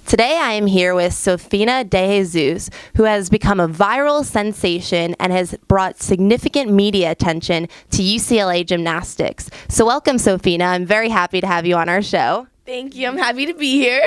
Today I am here with Sophina DeJesus, who has become a viral sensation and has brought significant media attention to UCLA gymnastics. So welcome, Sophina. I'm very happy to have you on our show. Thank you. I'm happy to be here.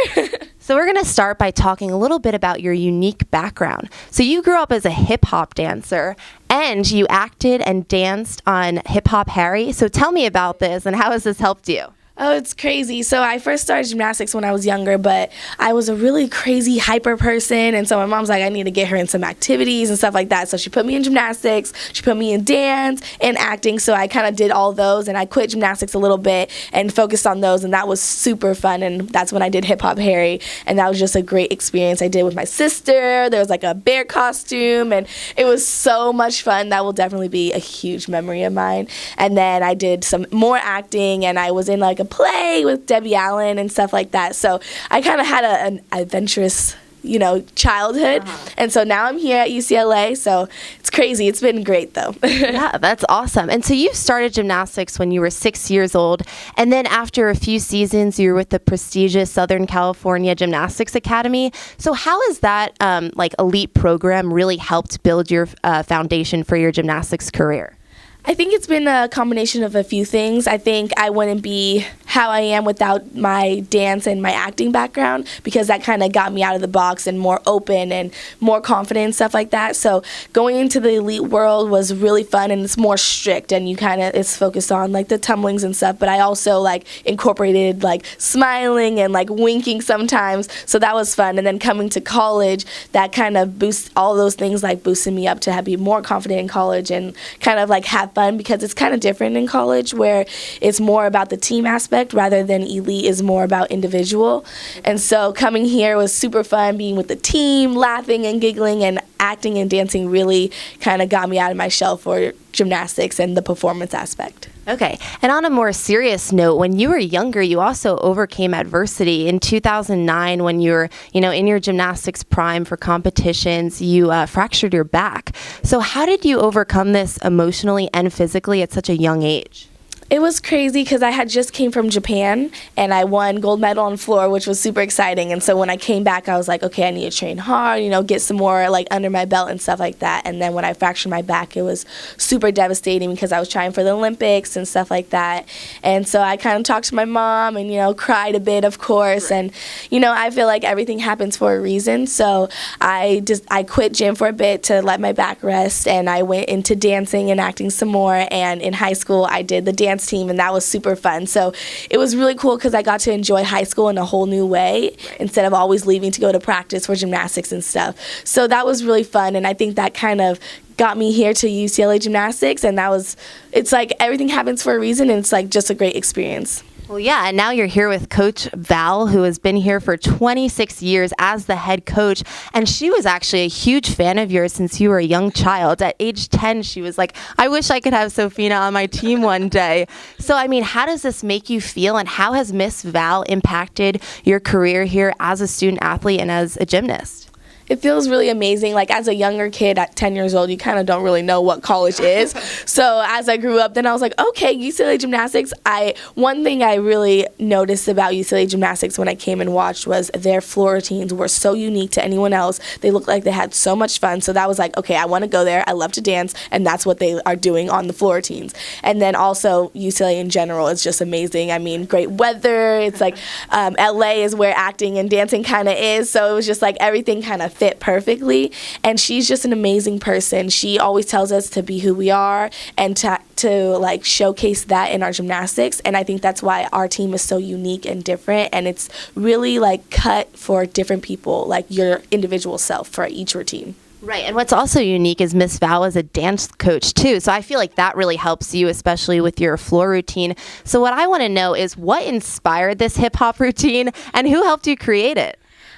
So we're going to start by talking a little bit about your unique background. So you grew up as a hip-hop dancer, and you acted and danced on Hip Hop Harry. So tell me about this, and how has this helped you? Oh, it's crazy. So I first started gymnastics when I was younger, but I was a really crazy hyper person, and so my mom's like, I need to get her in some activities and stuff like that. So she put me in gymnastics, she put me in dance and acting, so I kind of did all those, and I quit gymnastics a little bit and focused on those, and that was super fun, and that's when I did Hip Hop Harry, and that was just a great experience I did with my sister. There was like a bear costume, and it was so much fun. That will definitely be a huge memory of mine. And then I did some more acting, and I was in like a play with Debbie Allen and stuff like that. So I kind of had an adventurous, childhood. And so now I'm here at UCLA. So it's crazy. It's been great, though. Yeah, that's awesome. And so you started gymnastics when you were 6 years old. And then after a few seasons, you were with the prestigious Southern California Gymnastics Academy. So how has that elite program really helped build your foundation for your gymnastics career? I think it's been a combination of a few things. I think I wouldn't be how I am without my dance and my acting background, because that kind of got me out of the box and more open and more confident and stuff like that. So going into the elite world was really fun, and it's more strict, and it's focused on like the tumblings and stuff, but I also incorporated smiling and winking sometimes. So that was fun. And then coming to college, that kind of boosts all those things, boosted me up to be more confident in college and kind of have fun, because it's kind of different in college where it's more about the team aspect rather than elite is more about individual. And so coming here was super fun, being with the team, laughing and giggling, and acting and dancing really kind of got me out of my shell for gymnastics and the performance aspect. Okay. And on a more serious note, when you were younger, you also overcame adversity. In 2009, when you were, in your gymnastics prime for competitions, you fractured your back. So how did you overcome this emotionally and physically at such a young age? It was crazy because I had just came from Japan, and I won gold medal on floor, which was super exciting. And so when I came back, I was like, okay, I need to train hard, get some more under my belt and stuff like that. And then when I fractured my back, it was super devastating because I was trying for the Olympics and stuff like that. And so I kind of talked to my mom and, cried a bit, of course. And, I feel like everything happens for a reason. So I quit gym for a bit to let my back rest, and I went into dancing and acting some more. And in high school, I did the dance team, and that was super fun. So it was really cool because I got to enjoy high school in a whole new way instead of always leaving to go to practice for gymnastics and stuff. So that was really fun, and I think that kind of got me here to UCLA Gymnastics, and it's everything happens for a reason, and it's just a great experience. Well, yeah, and now you're here with Coach Val, who has been here for 26 years as the head coach, and she was actually a huge fan of yours since you were a young child. At age 10, she was like, I wish I could have Sophina on my team one day. So, how does this make you feel, and how has Miss Val impacted your career here as a student athlete and as a gymnast? It feels really amazing. As a younger kid at 10 years old, you kind of don't really know what college is. So as I grew up, then I was like, okay, UCLA Gymnastics. One thing I really noticed about UCLA Gymnastics when I came and watched was their floor routines were so unique to anyone else. They looked like they had so much fun. So that was okay, I want to go there. I love to dance, and that's what they are doing on the floor routines. And then also UCLA in general is just amazing. Great weather. It's LA is where acting and dancing kind of is. So it was just everything kind of fit perfectly, and she's just an amazing person. She always tells us to be who we are and to showcase that in our gymnastics, and I think that's why our team is so unique and different, and it's really cut for different people, your individual self for each routine. Right, and what's also unique is Miss Val is a dance coach too, so I feel like that really helps you, especially with your floor routine. So what I want to know is what inspired this hip-hop routine, and who helped you create it?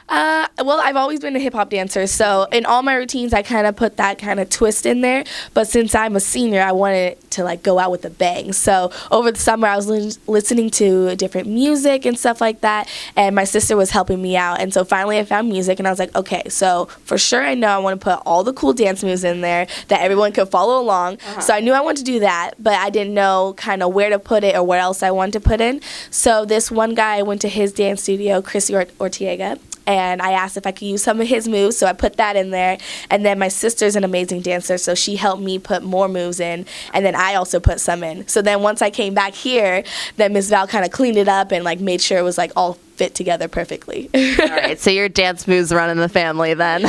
Well, I've always been a hip-hop dancer, so in all my routines, I kind of put that kind of twist in there, but since I'm a senior, I wanted to go out with a bang. So over the summer, I was listening to different music and stuff like that, and my sister was helping me out, and so finally I found music, and I was like, okay, so for sure I know I want to put all the cool dance moves in there that everyone could follow along, so I knew I wanted to do that, but I didn't know kind of where to put it or what else I wanted to put in. So this one guy, I went to his dance studio, Chris Ortega, and I asked if I could use some of his moves, so I put that in there. And then my sister's an amazing dancer, so she helped me put more moves in, and then I also put some in. So then once I came back here, then Miss Val kind of cleaned it up and like made sure it was like all fit together perfectly. All right, so your dance moves run in the family then.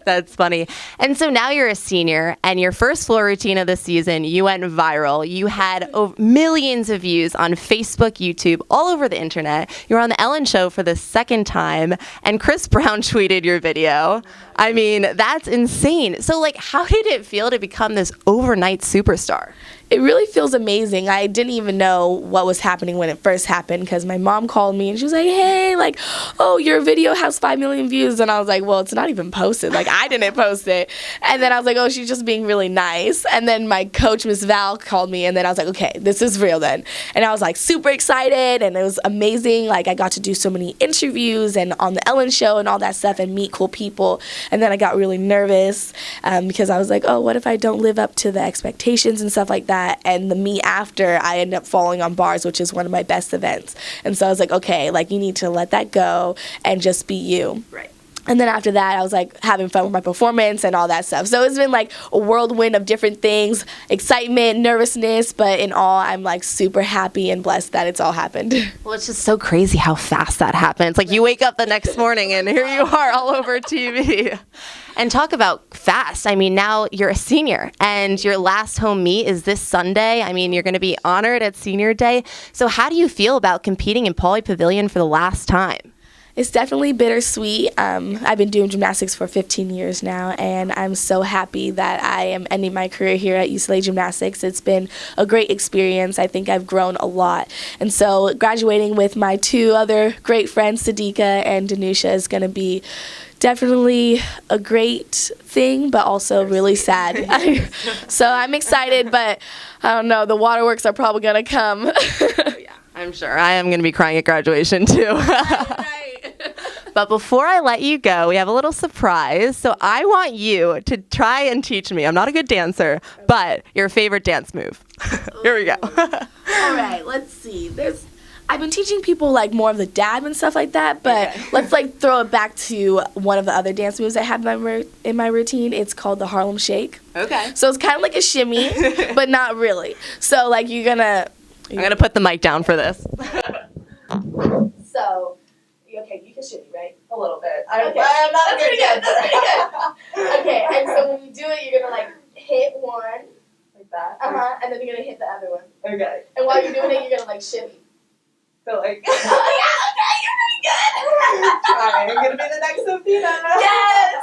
That's funny. And so now you're a senior, and your first floor routine of the season, you went viral. You had millions of views on Facebook, YouTube, all over the internet. You were on the Ellen Show for the second time, and Chris Brown tweeted your video. I mean, that's insane. So, like, how did it feel to become this overnight superstar? It really feels amazing. I didn't even know what was happening when it first happened because my mom called me and she was like, hey, like, oh, your video has 5 million views. And I was like, well, it's not even posted. Like, I didn't post it. And then I was like, oh, she's just being really nice. And then my coach, Miss Val, called me and then I was like, okay, this is real then. And I was like super excited and it was amazing. Like, I got to do so many interviews and on the Ellen Show and all that stuff and meet cool people. And then I got really nervous because I was like, oh, what if I don't live up to the expectations and stuff like that? And the meet after, I ended up falling on bars, which is one of my best events. And so I was like, okay, like you need to let that go and just be you. Right. And then after that, I was like having fun with my performance and all that stuff. So it's been like a whirlwind of different things, excitement, nervousness, but in all, I'm like super happy and blessed that it's all happened. Well, it's just so crazy how fast that happens. Like you wake up the next morning and here you are all over TV. And talk about fast. I mean, now you're a senior and your last home meet is this Sunday. I mean, you're going to be honored at senior day. So how do you feel about competing in Pauley Pavilion for the last time? It's definitely bittersweet. I've been doing gymnastics for 15 years now, and I'm so happy that I am ending my career here at UCLA Gymnastics. It's been a great experience. I think I've grown a lot. And so graduating with my 2 other great friends, Sadiqa and Danusha, is going to be definitely a great thing, but also really sad. So I'm excited, but I don't know. The waterworks are probably going to come. Yeah, I'm sure. I am going to be crying at graduation, too. Right. But before I let you go, we have a little surprise. So I want you to try and teach me. I'm not a good dancer, but your favorite dance move. Here we go. All right, let's see. I've been teaching people like more of the dab and stuff like that, but let's like throw it back to one of the other dance moves I have in my routine. It's called the Harlem Shake. Okay. So it's kind of like a shimmy, but not really. So like I'm gonna put the mic down for this. So, okay, you can shimmy, right? A little bit. Okay. I'm not That's a good dancer. That's pretty good. Okay, and so when you do it, you're gonna like hit one, Like that. and then you're gonna hit the other one. Okay. And while you're doing it, you're gonna like shimmy. So like. Oh yeah, okay, you're pretty good. Trying. I'm gonna be the next Sophina. Yes.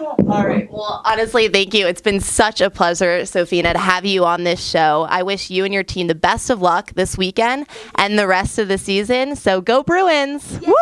All right. Well, honestly, thank you. It's been such a pleasure, Sophina, to have you on this show. I wish you and your team the best of luck this weekend and the rest of the season. So go Bruins. Woo!